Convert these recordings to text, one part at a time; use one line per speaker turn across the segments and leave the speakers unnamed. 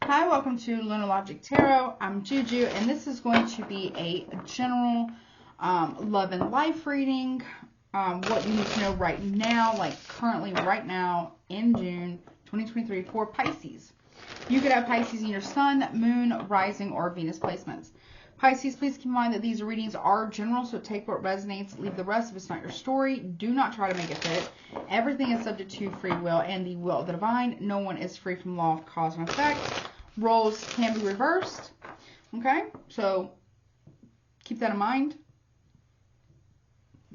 Hi, welcome to Lunar Logic Tarot. I'm Juju, and this is going to be a general love and life reading. What you need to know right now, like currently right now in June 2023 for Pisces. You could have Pisces in your sun, moon, rising, or Venus placements. Pisces, please keep in mind that these readings are general, so take what resonates, leave the rest if it's not your story. Do not try to make it fit. Everything is subject to free will and the will of the divine. No one is free from law of cause and effect. Roles can be reversed. Okay, so keep that in mind.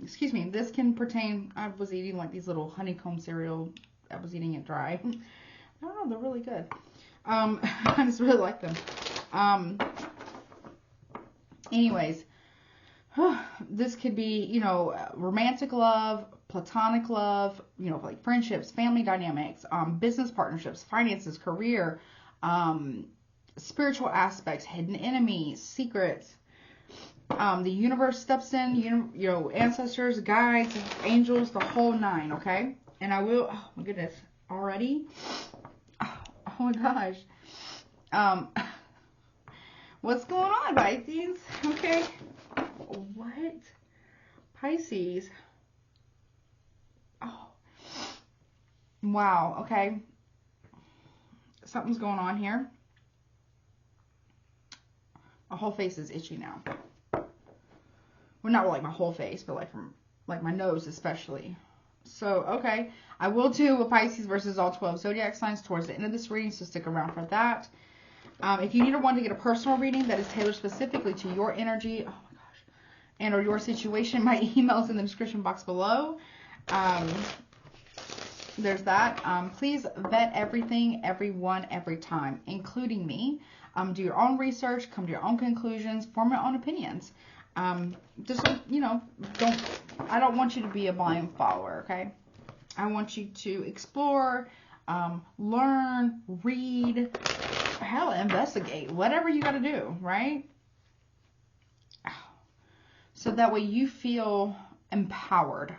Excuse me, this can pertain, I was eating like these little honeycomb cereal. I was eating it dry. I don't know, they're really good. I just really like them. Anyways, this could be, you know, romantic love, platonic love, you know, like friendships, family dynamics, business partnerships, finances, career, spiritual aspects, hidden enemies, secrets. The universe steps in, you know, ancestors, guides, angels, the whole nine, okay? And I will, oh my goodness, already? Oh my gosh. What's going on, Pisces? Okay. What? Pisces. Oh. Wow, okay. Something's going on here. My whole face is itchy now. Well, not like my whole face, but like from like my nose especially. So, okay. I will do a Pisces versus all 12 zodiac signs towards the end of this reading, so stick around for that. If you need to get a personal reading that is tailored specifically to your energy, oh my gosh, and or your situation, my email is in the description box below. There's that. Please vet everything, everyone, every time, including me. Do your own research, come to your own conclusions, form your own opinions. Just, you know, I don't want you to be a blind follower, okay? I want you to explore, learn, read, hell, investigate, whatever you got to do, right? So that way you feel empowered.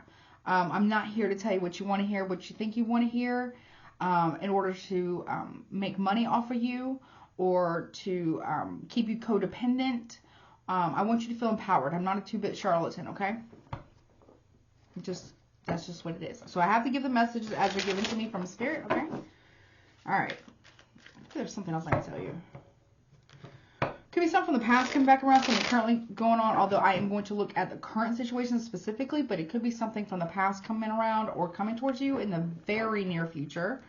I'm not here to tell you what you want to hear, what you think you want to hear, in order to make money off of you or to keep you codependent. I want you to feel empowered. I'm not a two-bit charlatan, okay? That's just what it is. So I have to give the messages as they're given to me from Spirit, okay? All right. There's something else I can tell you. Could be something from the past coming back around, something currently going on, although I am going to look at the current situation specifically, but it could be something from the past coming around or coming towards you in the very near future.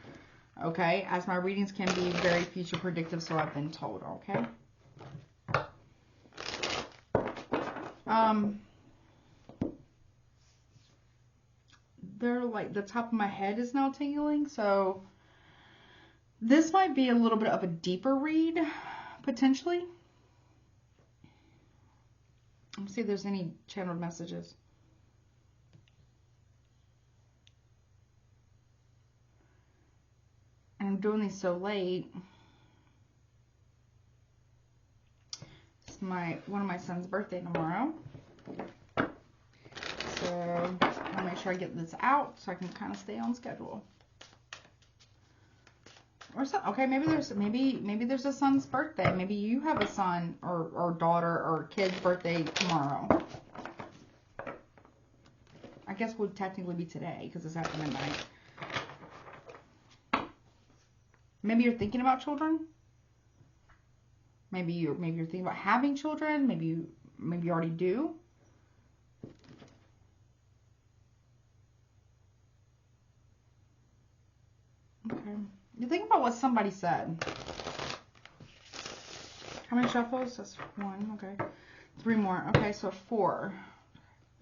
Okay? As my readings can be very future predictive, so I've been told, okay? They're like, the top of my head is now tingling, so this might be a little bit of a deeper read, potentially. Let's see if there's any channeled messages. And I'm doing these so late. It's one of my son's birthday tomorrow. So I'll make sure I get this out so I can kind of stay on schedule. Or so, okay, maybe there's a son's birthday. Maybe you have a son or daughter or kid's birthday tomorrow. I guess it would technically be today because it's after midnight. Maybe you're thinking about children. Maybe you're thinking about having children. Maybe you already do. Okay. You think about what somebody said. How many shuffles? That's 1. Okay. 3 more. Okay, so 4.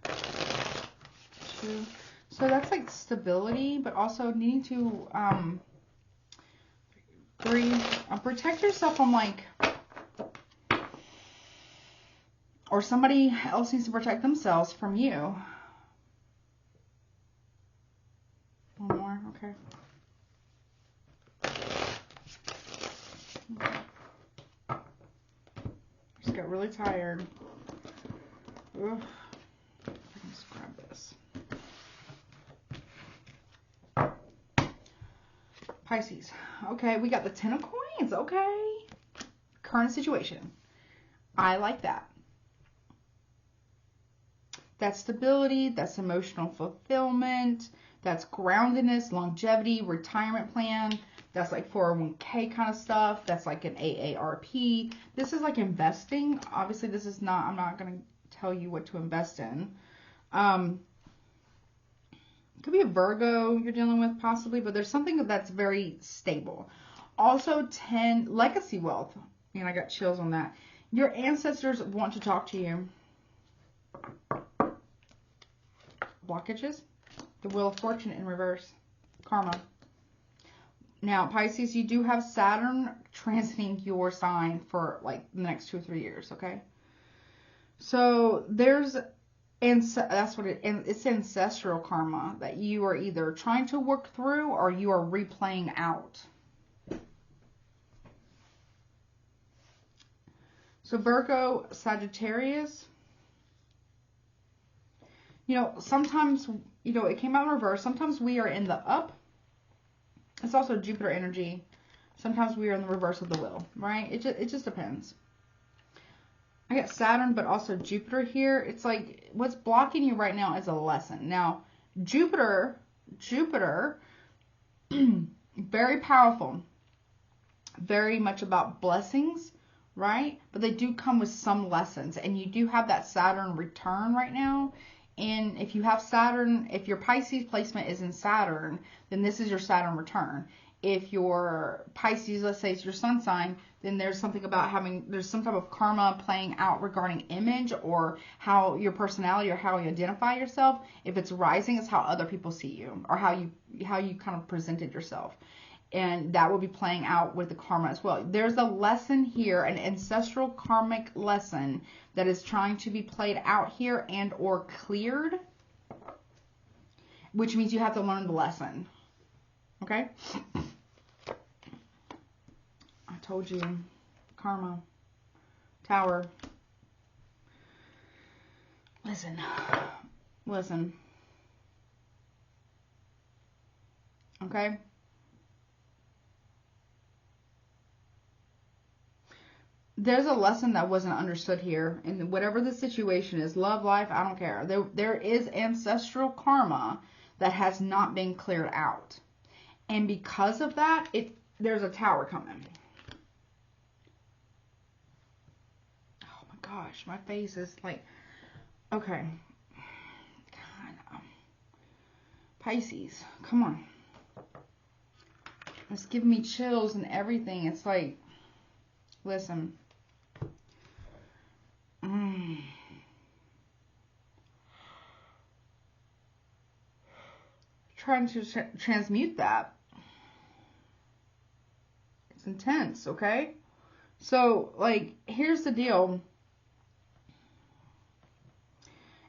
2. So that's like stability, but also needing to 3. Protect yourself from like, or somebody else needs to protect themselves from you. 1 more. Okay. Just got really tired. Ugh. I can just grab this. Pisces. Okay, we got the 10 of coins. means, okay? Current situation. I like that. That's stability, that's emotional fulfillment, that's groundedness, longevity, retirement plan. That's like 401k kind of stuff. That's like an AARP. This is like investing. Obviously, this is not, I'm not going to tell you what to invest in. It could be a Virgo you're dealing with possibly, but there's something that's very stable. Also 10, legacy wealth. And I got chills on that. Your ancestors want to talk to you. Blockages. The Wheel of Fortune in reverse. Karma. Now, Pisces, you do have Saturn transiting your sign for like the next 2 or 3 years, okay? So there's, and that's what it's ancestral karma that you are either trying to work through or you are replaying out. So Virgo, Sagittarius, you know, sometimes, you know, it came out in reverse. Sometimes we are in the up. It's also Jupiter energy. Sometimes we are in the reverse of the wheel, right? It just depends. I got Saturn, but also Jupiter here. It's like what's blocking you right now is a lesson. Now, Jupiter, very powerful, very much about blessings, right? But they do come with some lessons, and you do have that Saturn return right now. And if you have Saturn, if your Pisces placement is in Saturn, then this is your Saturn return. If your Pisces, let's say it's your sun sign, then there's something about there's some type of karma playing out regarding image or how your personality or how you identify yourself. If it's rising, it's how other people see you or how you kind of presented yourself. And that will be playing out with the karma as well. There's a lesson here, an ancestral karmic lesson that is trying to be played out here and or cleared, which means you have to learn the lesson. Okay? I told you. Karma. Tower. Listen. Okay? There's a lesson that wasn't understood here. And whatever the situation is, love, life, I don't care. There is ancestral karma that has not been cleared out. And because of that, there's a tower coming. Oh my gosh, my face is like, okay. God. Pisces, come on. It's giving me chills and everything. It's like, listen. Trying to transmute that. It's intense, okay? So, like, here's the deal.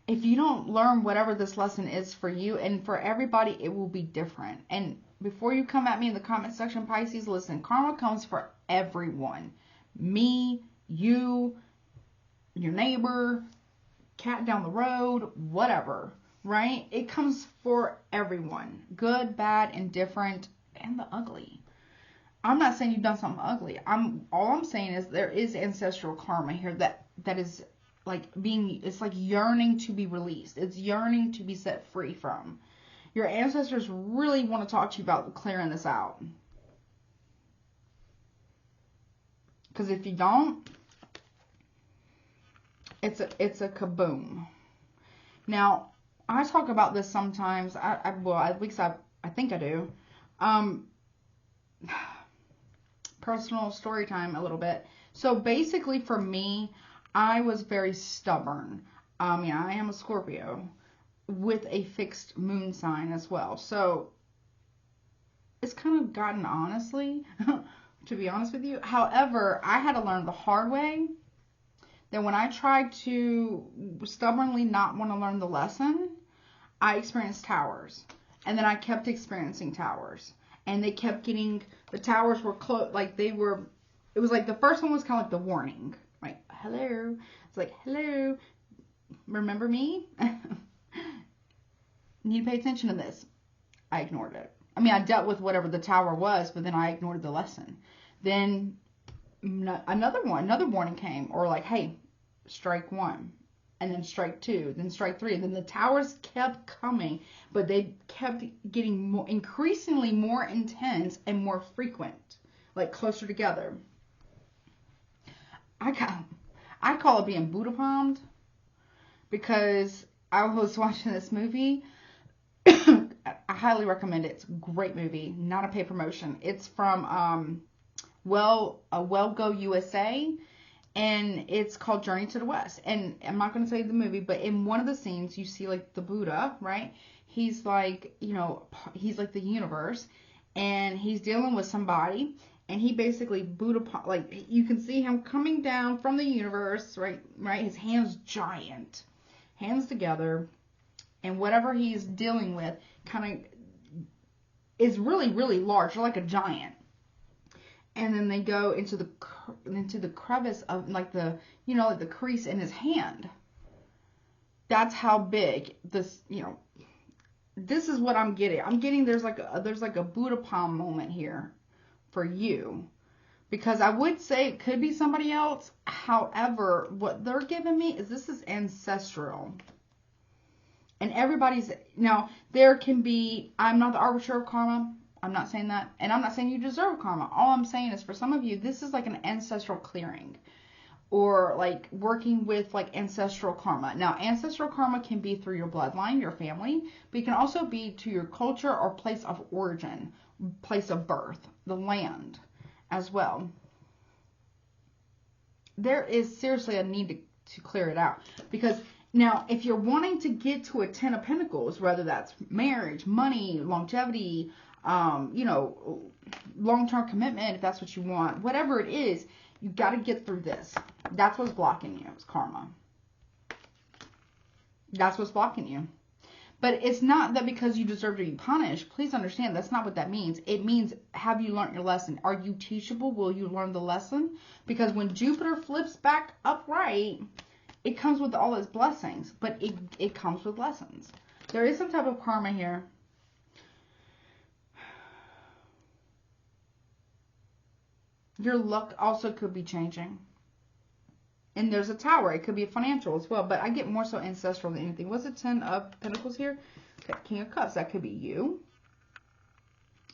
If you don't learn whatever this lesson is for you, and for everybody, it will be different. And before you come at me in the comment section, Pisces, listen, karma comes for everyone. Me, you, your neighbor, cat down the road, whatever, right? It comes for everyone. Good, bad, indifferent, and the ugly. I'm not saying you've done something ugly. All I'm saying is there is ancestral karma here that is like it's like yearning to be released. It's yearning to be set free from. Your ancestors really want to talk to you about clearing this out. Because if you don't, it's a kaboom. Now, I talk about this sometimes. Well, at least I think I do. Personal story time a little bit. So basically for me, I was very stubborn. Yeah, I am a Scorpio with a fixed moon sign as well. So it's kind of gotten honestly, to be honest with you. However, I had to learn the hard way that when I tried to stubbornly not want to learn the lesson, I experienced towers. And then I kept experiencing towers. And they kept getting, the towers were close, like they were, it was like the first one was kind of like the warning. Like, hello. It's like, hello. Remember me? You need to pay attention to this. I ignored it. I mean, I dealt with whatever the tower was, but then I ignored the lesson. Then another warning came, or like, hey, strike one, and then strike two, then strike three, and then the towers kept coming, but they kept getting increasingly more intense and more frequent, like closer together. I call it being Buddha palmed, because I was watching this movie. I highly recommend it. It's a great movie, not a paid promotion. It's from Go USA, and it's called Journey to the West. And I'm not going to say the movie, but in one of the scenes, you see like the Buddha, right? He's like, he's like the universe, and he's dealing with somebody, and he basically like, you can see him coming down from the universe, right? His hands giant, hands together, and whatever he's dealing with kind of is really, really large, like a giant. And then they go into the crevice of like the, like the crease in his hand. That's how big this, this is what I'm getting. I'm getting there's like a Buddha palm moment here for you, because I would say it could be somebody else. However, what they're giving me is this is ancestral. And everybody's, now there can be, I'm not the arbiter of karma. I'm not saying that. And I'm not saying you deserve karma. All I'm saying is for some of you, this is like an ancestral clearing, or like working with like ancestral karma. Now, ancestral karma can be through your bloodline, your family, but it can also be to your culture or place of origin, place of birth, the land as well. There is seriously a need to clear it out, because now, if you're wanting to get to a 10 of Pentacles, whether that's marriage, money, longevity, long-term commitment, if that's what you want, whatever it is, you got to get through this. That's what's blocking you. It's karma. That's what's blocking you. But it's not that because you deserve to be punished. Please understand, that's not what that means. It means, have you learned your lesson? Are you teachable? Will you learn the lesson? Because when Jupiter flips back upright, it comes with all its blessings, but it comes with lessons. There is some type of karma here. Your luck also could be changing. And there's a tower. It could be financial as well, but I get more so ancestral than anything. What's the 10 of Pentacles here? Okay, King of Cups. That could be you.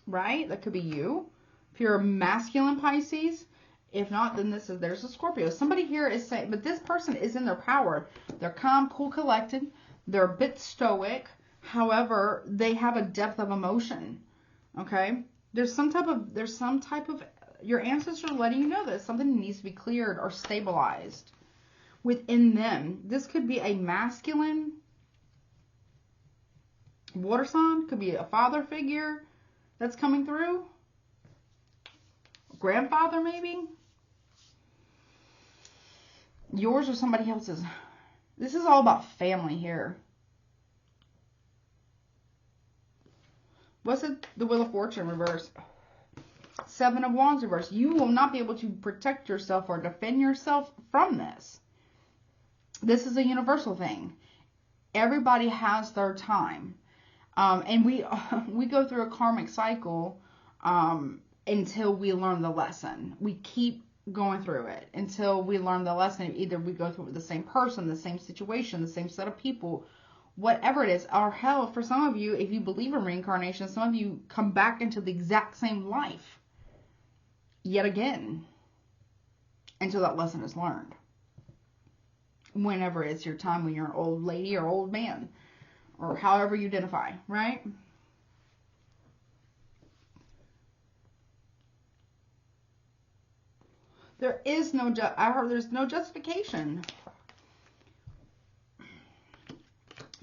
Right? That could be you. If you're a masculine Pisces. If not, then there's a Scorpio. Somebody here is saying, but this person is in their power. They're calm, cool, collected. They're a bit stoic. However, they have a depth of emotion. Okay? There's some type of, your ancestors are letting you know that something needs to be cleared or stabilized within them. This could be a masculine water sign. Could be a father figure that's coming through. Grandfather, maybe. Yours or somebody else's. This is all about family here. What's it? The Wheel of Fortune reverse. 7 of Wands reverse. You will not be able to protect yourself or defend yourself from this. This is a universal thing. Everybody has their time. And we go through a karmic cycle until we learn the lesson. We keep going through it until we learn the lesson. Either we go through it with the same person, the same situation, the same set of people, whatever it is. Or hell, for some of you, if you believe in reincarnation, some of you come back into the exact same life yet again until that lesson is learned. Whenever it's your time, when you're an old lady or old man, or however you identify, right? There is no, there's no justification.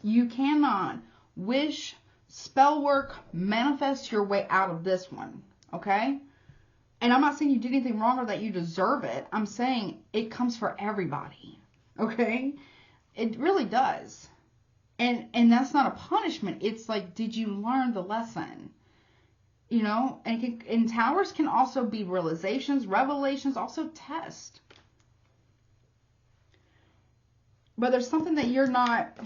You cannot wish, spell work, manifest your way out of this one, okay? And I'm not saying you did anything wrong or that you deserve it. I'm saying it comes for everybody, okay? It really does. And that's not a punishment. It's like, did you learn the lesson? You know, and towers can also be realizations, revelations, also test. But there's something that you're not.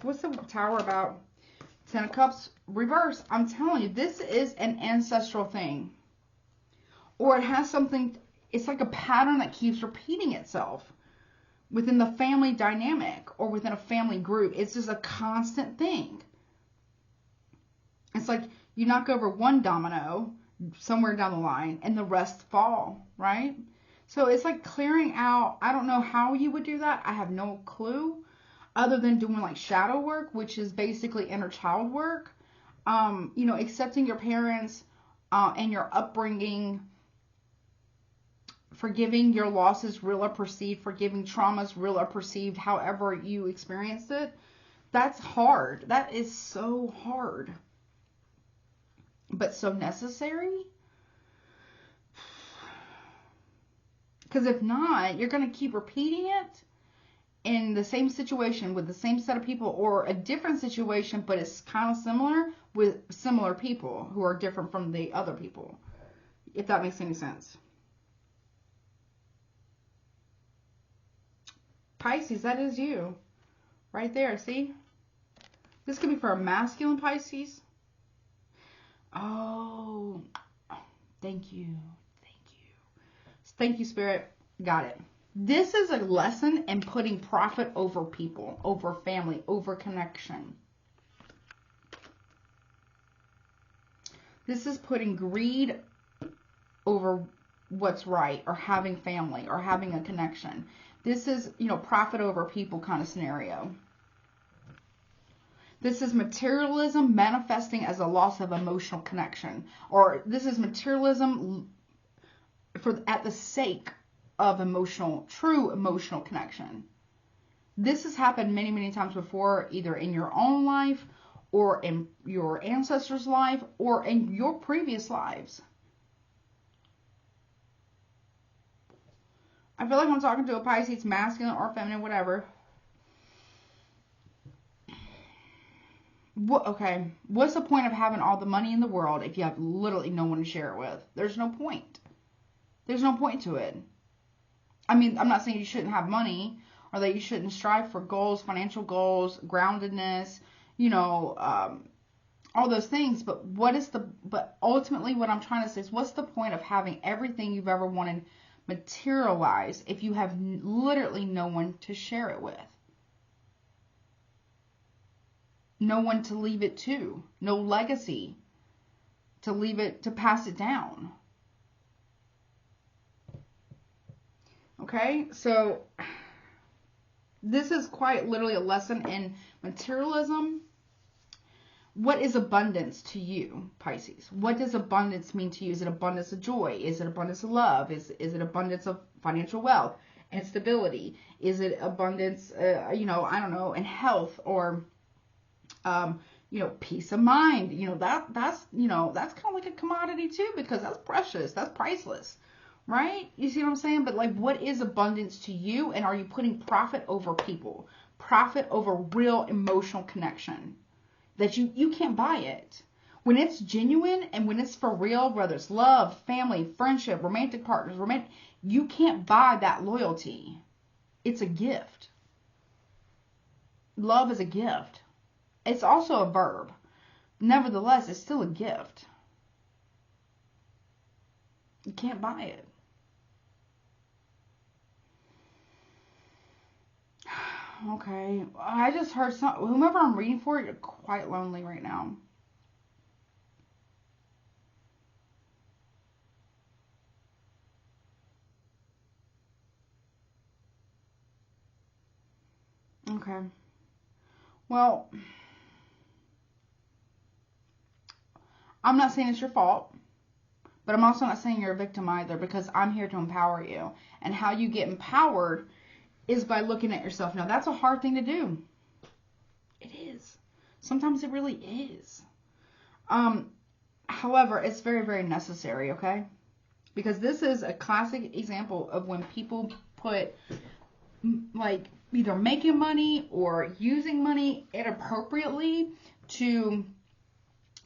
What's the Tower about? 10 of Cups reverse. I'm telling you, this is an ancestral thing. Or it has something, it's like a pattern that keeps repeating itself within the family dynamic or within a family group. It's just a constant thing. It's like you knock over one domino somewhere down the line and the rest fall, right? So it's like clearing out. I don't know how you would do that. I have no clue, other than doing like shadow work, which is basically inner child work. You know, accepting your parents and your upbringing, forgiving your losses, real or perceived, forgiving traumas, real or perceived, however you experienced it. That's hard. That is so hard, but so necessary. Because if not, you're going to keep repeating it in the same situation with the same set of people, or a different situation, but it's kind of similar with similar people who are different from the other people, if that makes any sense. Pisces, that is you right there. See, this could be for a masculine Pisces. Oh, thank you. Thank you, Spirit. Got it. This is a lesson in putting profit over people, over family, over connection. This is putting greed over what's right, or having family, or having a connection. This is, you know, profit over people kind of scenario. This is materialism manifesting as a loss of emotional connection. Or this is materialism at the sake of true emotional connection. This has happened many, many times before, either in your own life, or in your ancestors' life, or in your previous lives. I feel like I'm talking to a Pisces, masculine or feminine, whatever. Okay, what's the point of having all the money in the world if you have literally no one to share it with? There's no point. There's no point to it. I mean, I'm not saying you shouldn't have money, or that you shouldn't strive for goals, financial goals, groundedness, you know, all those things. But but ultimately what I'm trying to say is, what's the point of having everything you've ever wanted materialize if you have literally no one to share it with? No one to leave it to. No legacy to leave it, to pass it down. Okay, so this is quite literally a lesson in materialism. What is abundance to you, Pisces? What does abundance mean to you? Is it abundance of joy? Is it abundance of love? Is it abundance of financial wealth and stability? Is it abundance, you know, I don't know, in health, or, you know, peace of mind? You know, that's kind of like a commodity too, because that's precious. That's priceless. Right? You see what I'm saying? But like, what is abundance to you? And are you putting profit over people? Profit over real emotional connection? That you can't buy it. When it's genuine and when it's for real, whether it's love, family, friendship, romantic partners, you can't buy that loyalty. It's a gift. Love is a gift. It's also a verb. Nevertheless, it's still a gift. You can't buy it. Okay, I just heard whomever I'm reading for, you're quite lonely right now. Okay. Well, I'm not saying it's your fault, but I'm also not saying you're a victim either, because I'm here to empower you. And how you get empowered is by looking at yourself. Now, that's a hard thing to do. It is. Sometimes it really is. However, it's very, very necessary, okay? Because this is a classic example of when people put, like, either making money or using money inappropriately to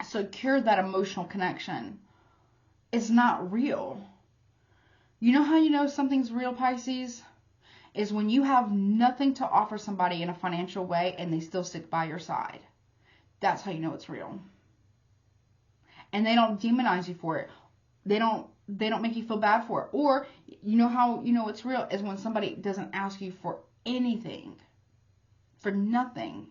secure that emotional connection. It's not real. You know how you know something's real, Pisces? is when you have nothing to offer somebody in a financial way and they still stick by your side. That's how you know it's real. And they don't demonize you for it. They don't make you feel bad for it. Or, you know how you know it's real is when somebody doesn't ask you for anything, for nothing,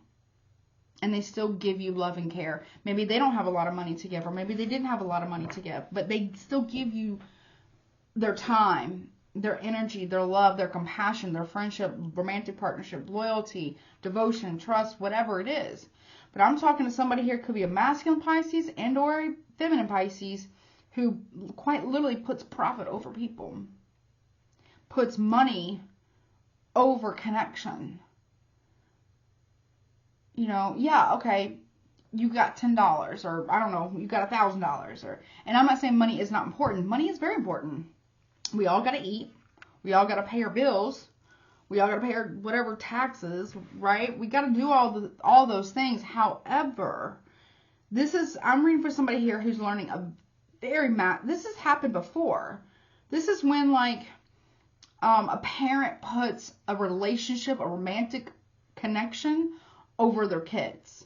and they still give you love and care. Maybe they don't have a lot of money to give, or maybe they didn't have a lot of money to give, but they still give you their time, their energy, their love, their compassion, their friendship, romantic partnership, loyalty, devotion, trust, whatever it is. But I'm talking to somebody here, could be a masculine Pisces and or a feminine Pisces, who quite literally puts profit over people, puts money over connection. You know, yeah, okay, you got $10, or I don't know, you got $1,000, or, and I'm not saying money is not important. Money is very important. We all got to eat. We all got to pay our bills. We all got to pay our whatever taxes, right? We got to do all those things. However, I'm reading for somebody here who's learning this has happened before. This is when like a parent puts a relationship, a romantic connection over their kids.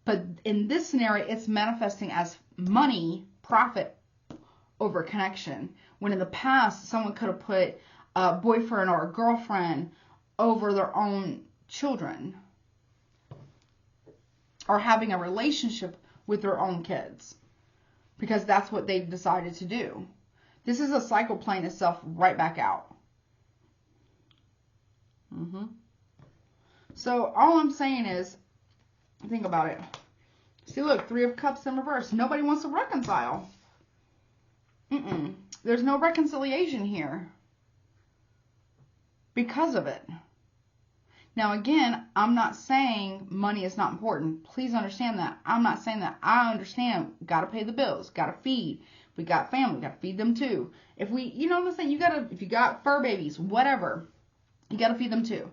But in this scenario, it's manifesting as money, profit over connection. When in the past, someone could have put a boyfriend or a girlfriend over their own children, or having a relationship with their own kids, because that's what they've decided to do. This is a cycle playing itself right back out. So all I'm saying is, think about it. See, look, 3 of Cups in reverse. Nobody wants to reconcile. There's no reconciliation here because of it. Now, again, I'm not saying money is not important. Please understand that. I'm not saying that. I understand. Got to pay the bills. Got to feed. We got family. Got to feed them too. If I'm saying, if you got fur babies, whatever, you got to feed them too.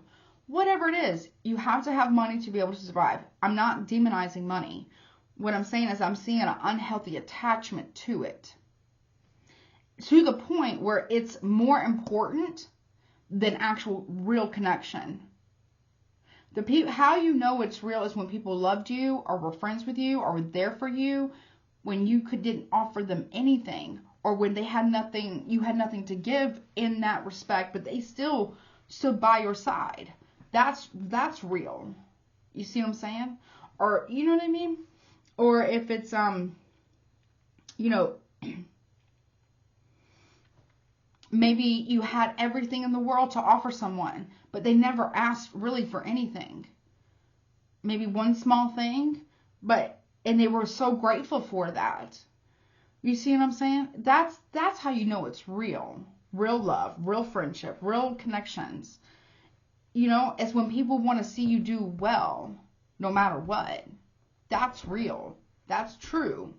Whatever it is, you have to have money to be able to survive. I'm not demonizing money. What I'm saying is I'm seeing an unhealthy attachment to it, to the point where it's more important than actual real connection. How you know it's real is when people loved you, or were friends with you, or were there for you when you didn't offer them anything, or when they had nothing, you had nothing to give in that respect, but they still stood by your side. That's real. You see what I'm saying? Or, you know what I mean? Or if it's, maybe you had everything in the world to offer someone, but they never asked really for anything. Maybe one small thing, and they were so grateful for that. You see what I'm saying? That's how you know it's real. Real love, real friendship, real connections. It's when people want to see you do well, no matter what. That's real. That's true.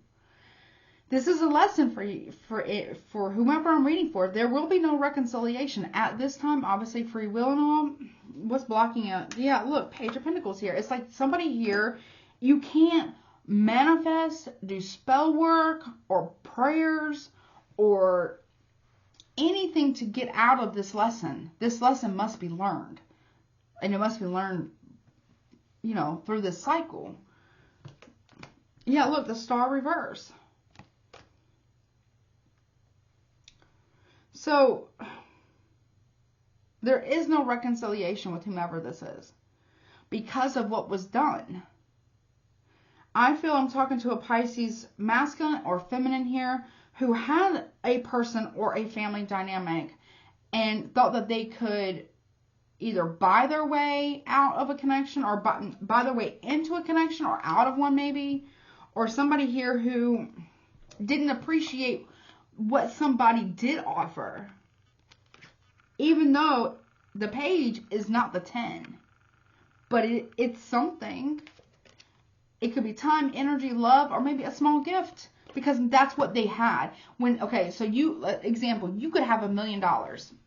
This is a lesson for you, for whomever I'm reading for. There will be no reconciliation at this time. Obviously, free will and all. What's blocking it? Yeah, look, Page of Pentacles here. It's like somebody here, you can't manifest, do spell work, or prayers, or anything to get out of this lesson. This lesson must be learned. And it must be learned, through this cycle. Yeah, look, the Star reverse. So, there is no reconciliation with whomever this is because of what was done. I feel I'm talking to a Pisces masculine or feminine here who had a person or a family dynamic and thought that they could either buy their way out of a connection, or buy their way into a connection, or out of one maybe. Or somebody here who didn't appreciate what somebody did offer, even though the page is not the 10, but it's something. It could be time, energy, love, or maybe a small gift, because that's what they had. So you could have $1 million,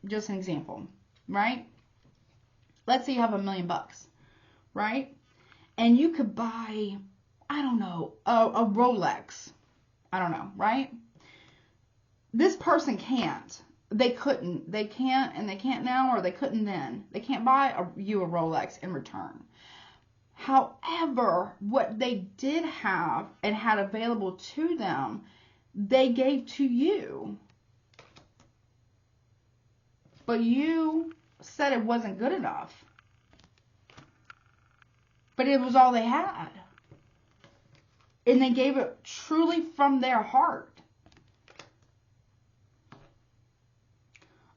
just an example, right? Let's say you have $1 million, right? And you could buy, I don't know, a Rolex, I don't know, right? This person can't. they couldn't. They can't, and they can't now, or they couldn't then. They can't buy you a Rolex in return. However, what they did have and had available to them, they gave to you. But you said it wasn't good enough. But it was all they had. And they gave it truly from their heart.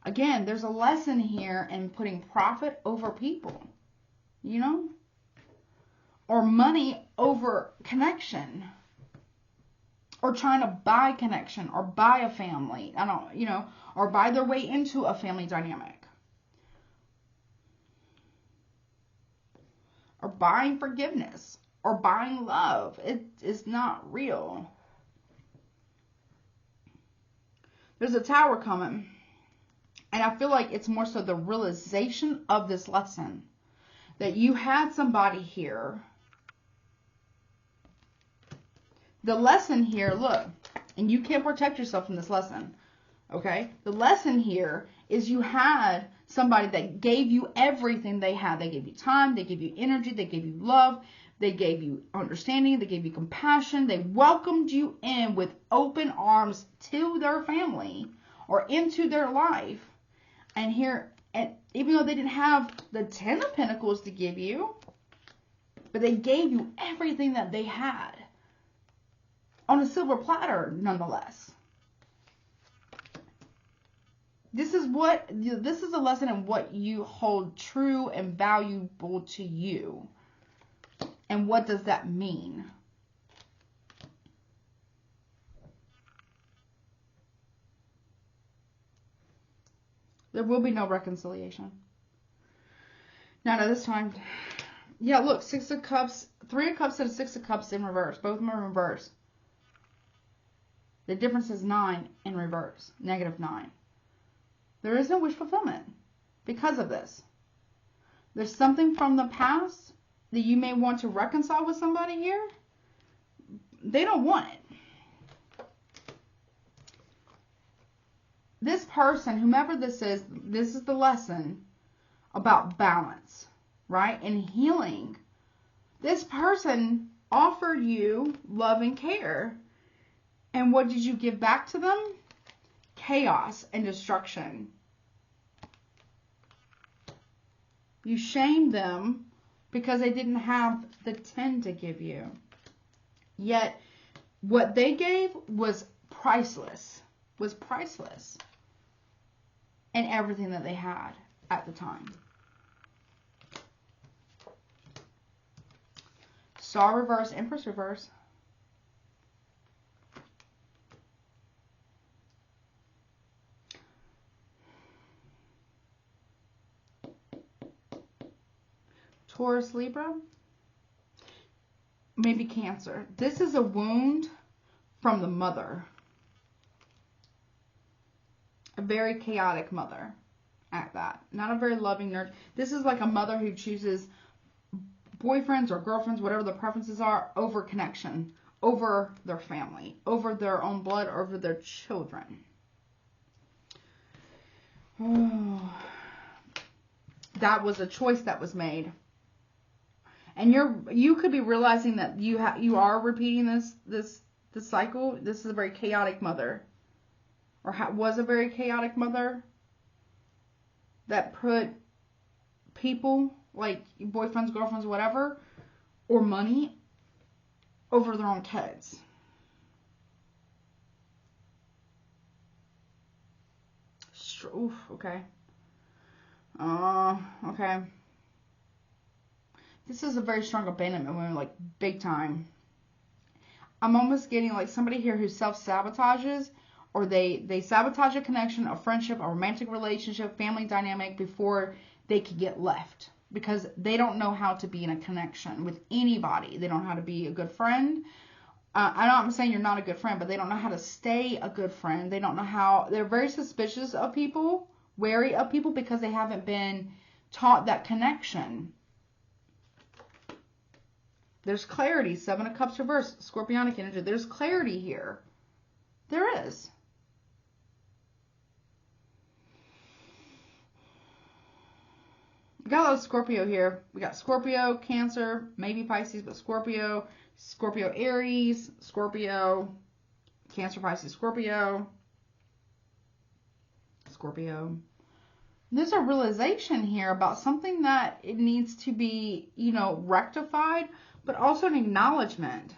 Again, there's a lesson here in putting profit over people, you know, or money over connection, or trying to buy connection, or buy a family, or buy their way into a family dynamic, or buying forgiveness, or buying love. It is not real. There's a tower coming. And I feel like it's more so the realization of this lesson. That you had somebody here. The lesson here, look. And you can't protect yourself from this lesson. Okay? The lesson here is you had somebody that gave you everything they had. They gave you time. They gave you energy. They gave you love. They gave you understanding. They gave you compassion. They welcomed you in with open arms to their family or into their life. And here, and even though they didn't have the 10 of Pentacles to give you, but they gave you everything that they had on a silver platter, nonetheless. This is a lesson in what you hold true and valuable to you. And what does that mean? There will be no reconciliation. Not at this time. Yeah, look, 6 of Cups, 3 of Cups and 6 of Cups in reverse. Both of them are in reverse. The difference is 9 in reverse. -9. There is no wish fulfillment because of this. There's something from the past that you may want to reconcile with somebody here. They don't want it. This person, whomever this is the lesson about balance, right? And healing. This person offered you love and care. And what did you give back to them? Chaos and destruction. You shamed them because they didn't have the 10 to give you. Yet, what they gave was priceless. And everything that they had at the time. Star reverse, Empress reverse. Taurus, Libra. Maybe Cancer. This is a wound from the mother. A very chaotic mother at that. Not a very loving nurture. This is like a mother who chooses boyfriends or girlfriends, whatever the preferences are, over connection, over their family, over their own blood, over their children. Oh. That was a choice that was made. And you could be realizing that you are repeating this cycle. This is a very chaotic mother. Or was a very chaotic mother that put people, like boyfriends, girlfriends, whatever, or money, over their own kids. Oof, okay. Okay. This is a very strong abandonment wound, like big time. I'm almost getting like somebody here who self-sabotages, or they sabotage a connection, a friendship, a romantic relationship, family dynamic before they can get left. Because they don't know how to be in a connection with anybody. They don't know how to be a good friend. I'm not saying you're not a good friend, but they don't know how to stay a good friend. They don't know how. They're very suspicious of people, wary of people, because they haven't been taught that connection. There's clarity. 7 of Cups reverse. Scorpionic energy. There's clarity here. There is. We got a lot of Scorpio here. We got Scorpio, Cancer, maybe Pisces, but Scorpio, Scorpio, Aries, Scorpio, Cancer, Pisces, Scorpio, Scorpio. There's a realization here about something that it needs to be, you know, rectified, but also an acknowledgement.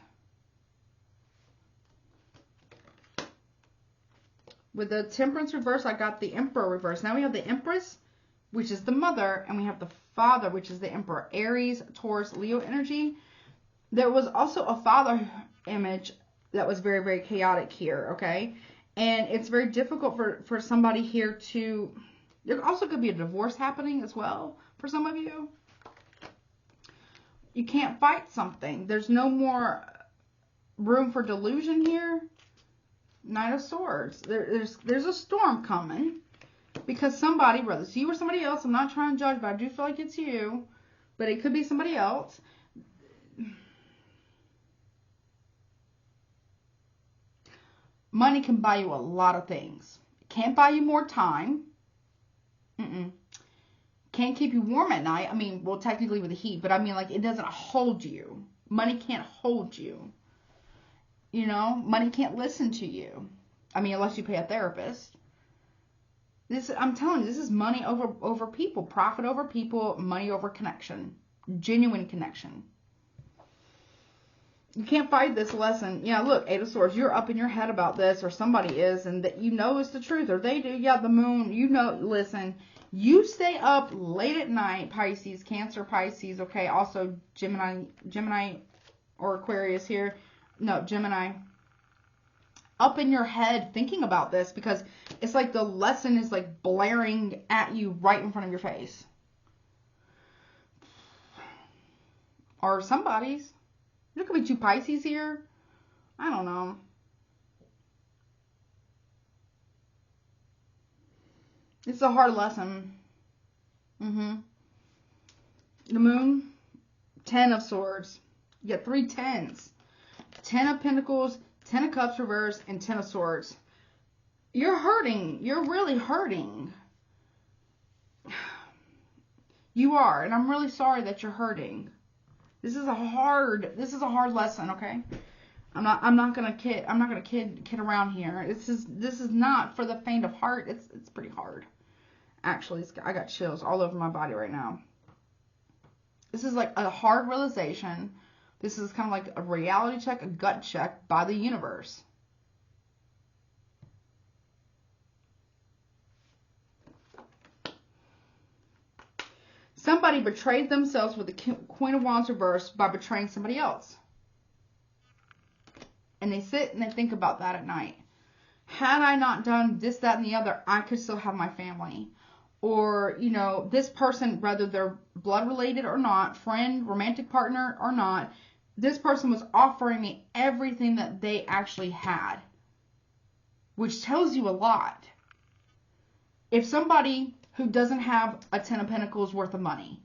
With the Temperance reverse, I got the Emperor reverse. Now we have the Empress, which is the mother, and we have the Father, which is the Emperor. Aries, Taurus, Leo energy. There was also a father image that was very, very chaotic here, okay? And it's very difficult for somebody here to... There also could be a divorce happening as well for some of you. You can't fight something. There's no more room for delusion here. Knight of Swords. There's a storm coming. Because somebody, whether it's you or somebody else, I'm not trying to judge, but I do feel like it's you. But it could be somebody else. Money can buy you a lot of things. It can't buy you more time. Can't keep you warm at night. I mean, well, technically with the heat, but I mean, like, it doesn't hold you. Money can't hold you. You know, money can't listen to you. I mean, unless you pay a therapist. I'm telling you, this is money over people. Profit over people, money over connection. Genuine connection. You can't fight this lesson. Yeah, look, Eight of Swords, you're up in your head about this, or somebody is, and that you know it's the truth, or they do. Yeah, the moon, you know, listen, you stay up late at night, Pisces, Cancer, Pisces, okay, also Gemini or Aquarius here. No, Gemini. Up in your head thinking about this, because it's like the lesson is like blaring at you right in front of your face. Or somebody's. There could be two Pisces here. I don't know. It's a hard lesson. The moon, 10 of Swords. You get 3 tens. 10 of Pentacles, 10 of Cups reverse, and 10 of Swords. You're hurting. You're really hurting. You are, and I'm really sorry that you're hurting. This is a hard lesson, okay? I'm not gonna kid around here. This is not for the faint of heart. It's pretty hard. Actually, I got chills all over my body right now. This is like a hard realization. This is kind of like a reality check, a gut check by the universe. Somebody betrayed themselves with the Queen of Wands reversed by betraying somebody else. And they sit and they think about that at night. Had I not done this, that, and the other, I could still have my family. Or, you know, this person, whether they're blood related or not, friend, romantic partner or not, this person was offering me everything that they actually had. Which tells you a lot. If somebody who doesn't have a 10 of Pentacles worth of money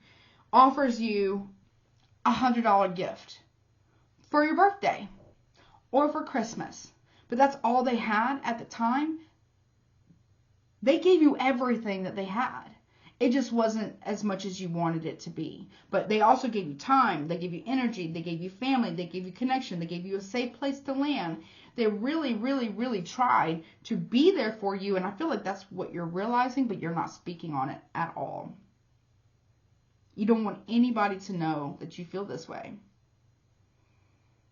offers you $100 gift for your birthday or for Christmas, but that's all they had at the time, they gave you everything that they had. It just wasn't as much as you wanted it to be. But they also gave you time, they gave you energy, they gave you family, they gave you connection, they gave you a safe place to land. They really, really, really tried to be there for you. And I feel like that's what you're realizing, but you're not speaking on it at all. You don't want anybody to know that you feel this way.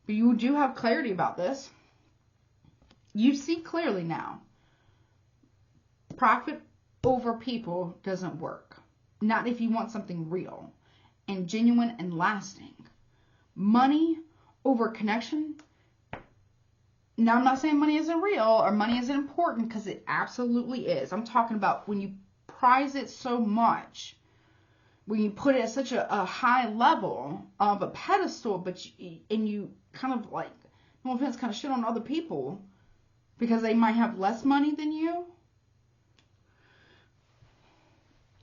But you do have clarity about this. You see clearly now. Profit over people doesn't work. Not if you want something real and genuine and lasting. Money over connection. Now, I'm not saying money isn't real or money isn't important, because it absolutely is. I'm talking about when you prize it so much, when you put it at such a high level of a pedestal, but you kind of like, no offense, kind of shit on other people because they might have less money than you.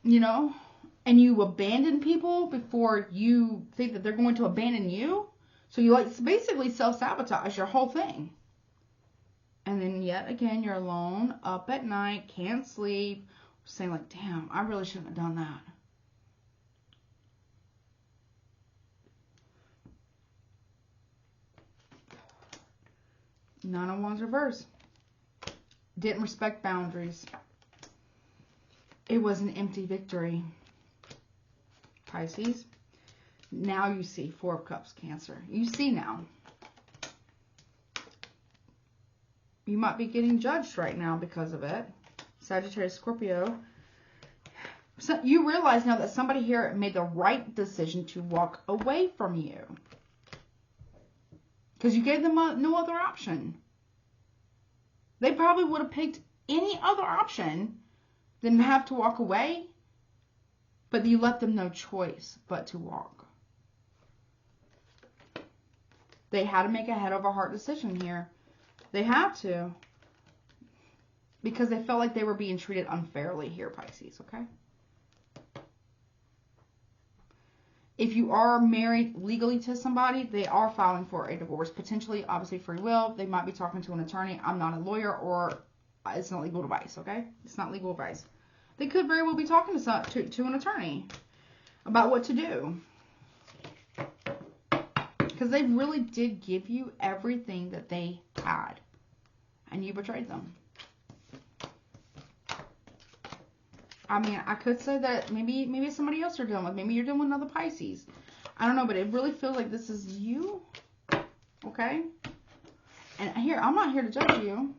You know, and you abandon people before you think that they're going to abandon you. So you like basically self-sabotage your whole thing. And then yet again, you're alone, up at night, can't sleep, saying like, damn, I really shouldn't have done that. Nine of Wands reverse. Didn't respect boundaries. It was an empty victory. Pisces. Now you see. Four of Cups, Cancer. You see now. You might be getting judged right now because of it. Sagittarius, Scorpio. So you realize now that somebody here made the right decision to walk away from you. Because you gave them no other option. They probably would have picked any other option than have to walk away. But you let them no choice but to walk. They had to make a head over heart decision here. They had to. Because they felt like they were being treated unfairly here, Pisces, okay? If you are married legally to somebody, they are filing for a divorce. Potentially, obviously, free will. They might be talking to an attorney. I'm not a lawyer, or it's not legal advice, okay? It's not legal advice. They could very well be talking to an attorney about what to do. Because they really did give you everything that they had. And you betrayed them. I mean, I could say that maybe it's somebody else you're dealing with. Maybe you're dealing with another Pisces. I don't know, but it really feels like this is you. Okay? And here, I'm not here to judge you.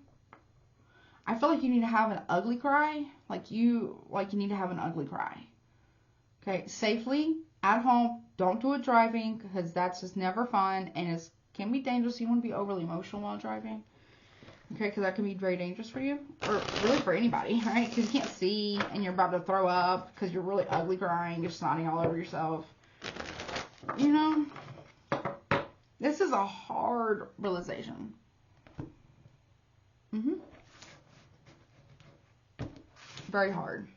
I feel like you need to have an ugly cry. Like you need to have an ugly cry. Okay? Safely, at home. Don't do it driving, because that's just never fun. And it can be dangerous. You want to be overly emotional while driving. Okay, because that can be very dangerous for you. Or really for anybody, right? Because you can't see and you're about to throw up because you're really ugly crying. You're snotting all over yourself. You know? This is a hard realization. Very hard.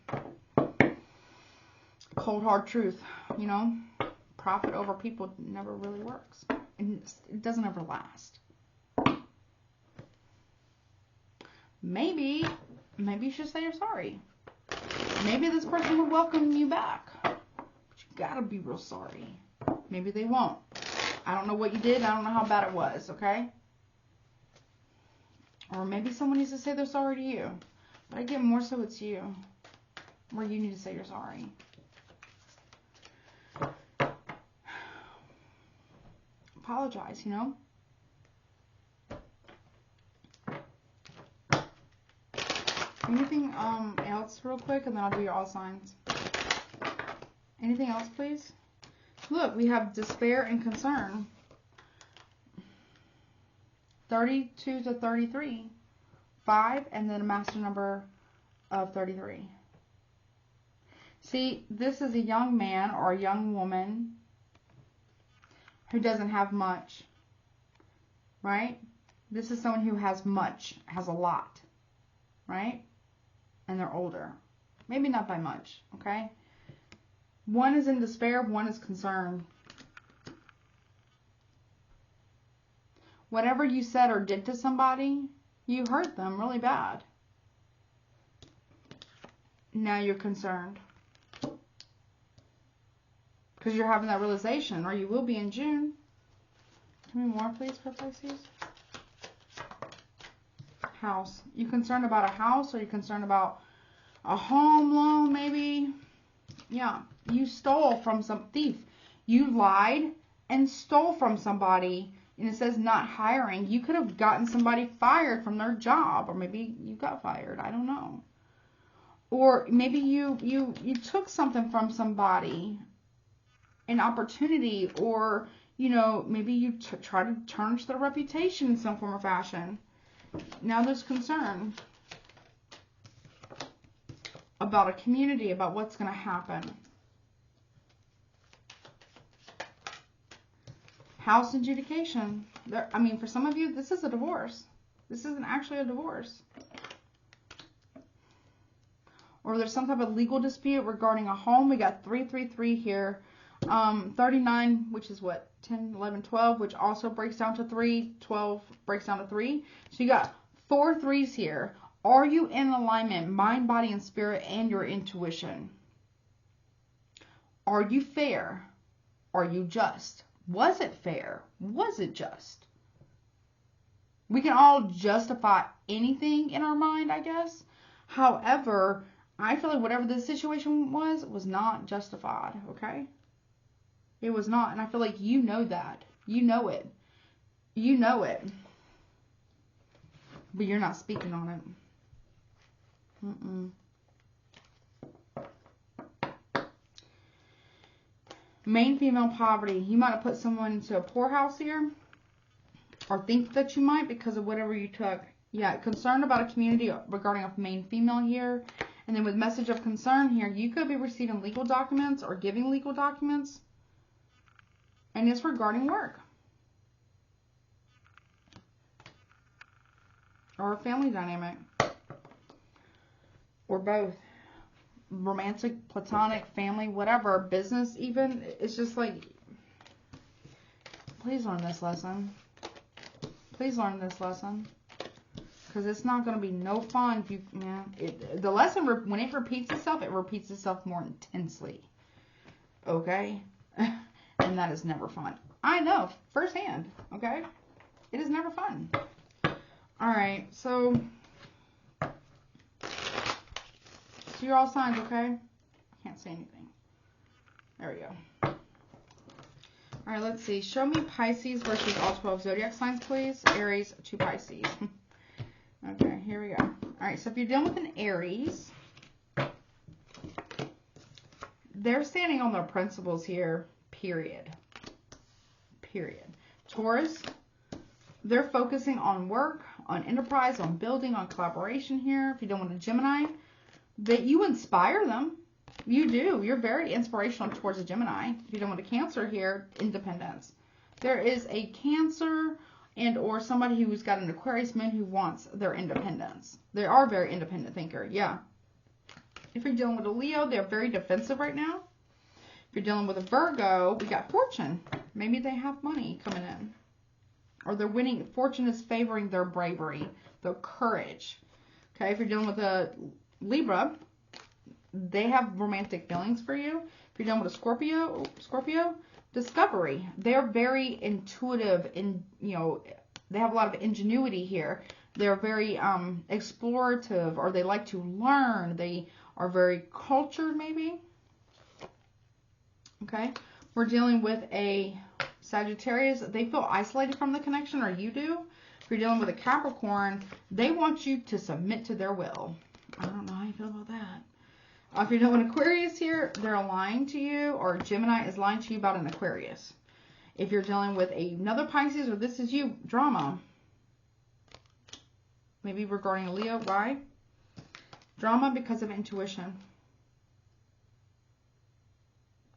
Cold, hard truth. You know? Profit over people never really works. And it doesn't ever last. Maybe you should say you're sorry. Maybe this person will welcome you back. But you gotta be real sorry. Maybe they won't. I don't know what you did. I don't know how bad it was, okay? Or maybe someone needs to say they're sorry to you. But I get more so it's you. Where you need to say you're sorry. Apologize, you know? Anything else real quick, and then I'll do your all signs. Anything else, please? Look, we have despair and concern. 32 to 33. 5, and then a master number of 33. See, this is a young man or a young woman who doesn't have much. Right? This is someone who has much, has a lot. Right? And they're older. Maybe not by much, okay? One is in despair, one is concerned. Whatever you said or did to somebody, you hurt them really bad. Now you're concerned. Because you're having that realization, or you will be in June. Give me more, please, for Pisces. House. You concerned about a house, or you concerned about a home loan, maybe? Yeah. You stole from some thief. You lied and stole from somebody, and it says not hiring. You could have gotten somebody fired from their job, or maybe you got fired. I don't know. Or maybe you took something from somebody, an opportunity, or you know, maybe you try to tarnish their reputation in some form or fashion. Now there's concern about a community, about what's going to happen. House adjudication. I mean, for some of you, this is a divorce. This isn't actually a divorce. Or there's some type of legal dispute regarding a home. We got 333 here. 39, which is what? 10, 11, 12, which also breaks down to 3. 12 breaks down to 3. So you got 4 3s here. Are you in alignment, mind, body, and spirit, and your intuition? Are you fair? Are you just? Was it fair? Was it just? We can all justify anything in our mind, I guess. However, I feel like whatever the situation was not justified, okay? It was not, and I feel like you know that. You know it. You know it. But you're not speaking on it. Main female poverty. You might have put someone into a poorhouse here. Or think that you might because of whatever you took. Yeah, concerned about a community regarding a main female here. And then with message of concern here, you could be receiving legal documents or giving legal documents. And it's regarding work. Or a family dynamic. Or both. Romantic, platonic, family, whatever. Business even. It's just like, please learn this lesson. Please learn this lesson. Because it's not going to be no fun. If you, the lesson, when it repeats itself more intensely. Okay? And that is never fun. I know, firsthand. Okay? It is never fun. Alright, so you're all signs, okay? Can't say anything. There we go. Alright, let's see. Show me Pisces versus all 12 zodiac signs, please. Aries to Pisces. Okay, here we go. Alright, so if you're dealing with an Aries, they're standing on their principles here, period. Period. Taurus, they're focusing on work, on enterprise, on building, on collaboration here. If you're dealing with a Gemini, that you inspire them. You do. You're very inspirational towards a Gemini. If you don't want a Cancer here, independence. There is a Cancer and or somebody who's got an Aquarius moon who wants their independence. They are very independent thinker. Yeah. If you're dealing with a Leo, they're very defensive right now. If you're dealing with a Virgo, we got fortune. Maybe they have money coming in. Or they're winning. Fortune is favoring their bravery, their courage. Okay. If you're dealing with a Libra, they have romantic feelings for you. If you're dealing with a Scorpio, discovery. They're very intuitive and, they have a lot of ingenuity here. They're very explorative, or they like to learn. They are very cultured, maybe. Okay. We're dealing with a Sagittarius. They feel isolated from the connection, or you do. If you're dealing with a Capricorn, they want you to submit to their will. I don't know how you feel about that. If you're doing Aquarius here, they're lying to you, or Gemini is lying to you about an Aquarius. If you're dealing with another Pisces, or this is you, drama. Maybe regarding a Leo. Why? Drama because of intuition.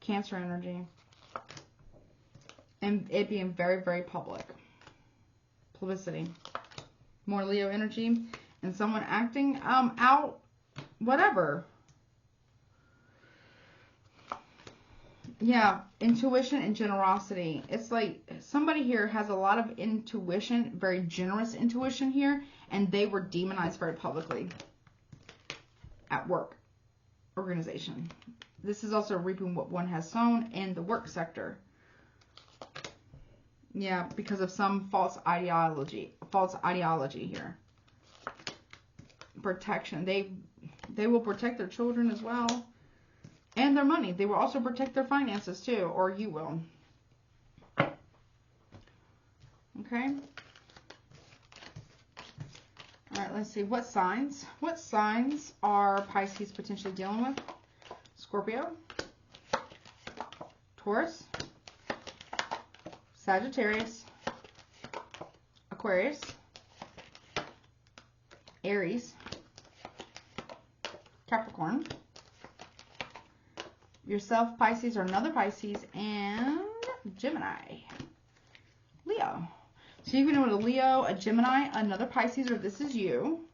Cancer energy. And it being very, very public. Publicity. More Leo energy. And someone acting out, whatever. Yeah, intuition and generosity. It's like somebody here has a lot of intuition, very generous intuition here, and they were demonized very publicly at work, organization. This is also reaping what one has sown in the work sector. Yeah, because of some false ideology here. Protection. They will protect their children as well. And their money. They will also protect their finances too, or you will. Okay. All right, let's see. What signs? What signs are Pisces potentially dealing with? Scorpio, Taurus, Sagittarius, Aquarius, Aries, Capricorn, yourself, Pisces, or another Pisces, and Gemini. Leo. So you can know a Leo, a Gemini, another Pisces, or this is you.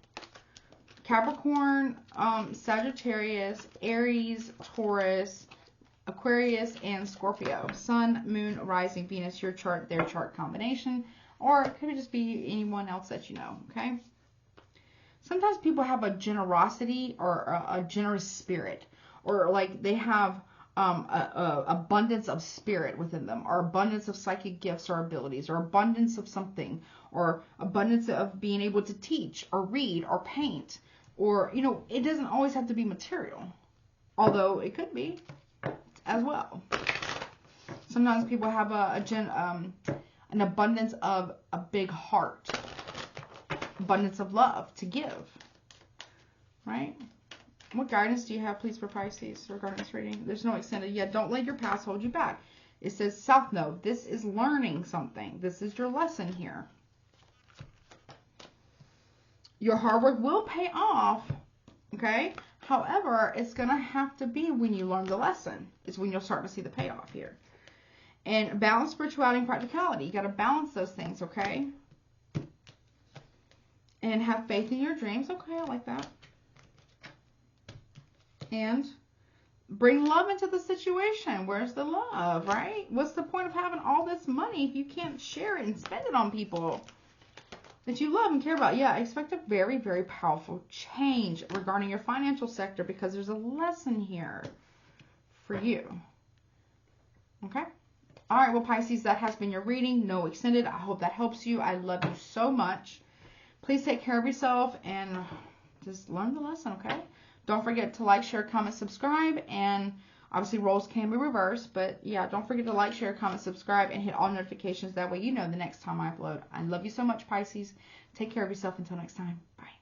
Capricorn, Sagittarius, Aries, Taurus, Aquarius, and Scorpio. Sun, Moon, Rising, Venus, your chart, their chart combination. Or it could just be anyone else that you know, okay? Sometimes people have a generosity or a generous spirit. Or like they have abundance of spirit within them, or abundance of psychic gifts or abilities, or abundance of something, or abundance of being able to teach or read or paint, or, you know, it doesn't always have to be material, although it could be as well. Sometimes people have an abundance of a big heart, abundance of love to give, right? What guidance do you have, please, for Pisces regarding this reading? There's no extended yet. Don't let your past hold you back. It says South Node. This is learning something. This is your lesson here. Your hard work will pay off, okay? However, it's going to have to be when you learn the lesson. It's when you'll start to see the payoff here. And balance spirituality and practicality. You got to balance those things, okay? And have faith in your dreams. Okay, I like that. And bring love into the situation. Where's the love, right? What's the point of having all this money if you can't share it and spend it on people that you love and care about? Yeah, expect a very, very powerful change regarding your financial sector, because there's a lesson here for you. Okay? All right, well, Pisces, that has been your reading. No extended. I hope that helps you. I love you so much. Please take care of yourself and just learn the lesson, okay? Don't forget to like, share, comment, subscribe, and obviously roles can be reversed, but yeah, don't forget to like, share, comment, subscribe, and hit all notifications. That way you know the next time I upload. I love you so much, Pisces. Take care of yourself until next time. Bye.